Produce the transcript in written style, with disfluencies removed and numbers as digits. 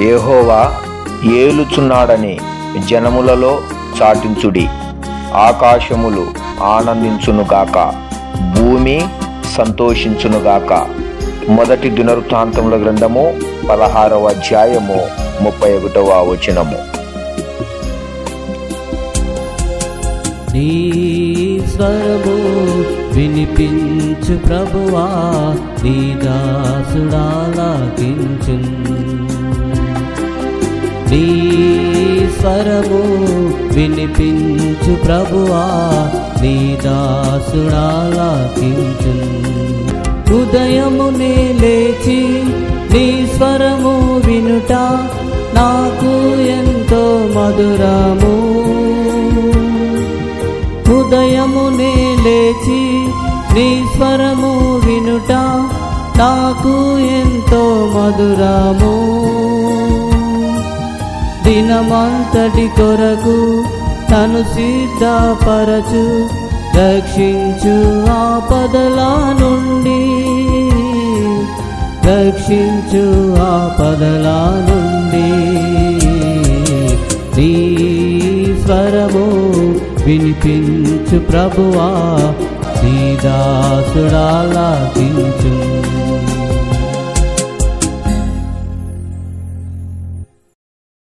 యెహోవా ఏలుచున్నాడని జనములలో చాటించుడి. ఆకాశములు ఆనందించునుగాక, భూమి సంతోషించునుగాక. మొదటి దినవృత్తాంతముల గ్రంథము 16వ అధ్యాయము 31వ వచనము. నీ స్వరము వినిపించు ప్రభువా, నీ దాసుడాలకించు. నీ స్వరము వినిపించు ప్రభువా, నీ దాసుడాలకించు. ఉదయమునే లేచి నీ స్వరము వినుట నాకు ఎంతో మధురము. ఉదయమునే లేచి నీ స్వరము వినుట నాకు ఎంతో మధురము. దినమంతటి కొరకు తను సిద్ధపరచు, రక్షించు ఆపదల నుండి, రక్షించు ఆపదల నుండి. నీ స్వరము వినిపించు ప్రభువా, నీ దాసుడాలకించు.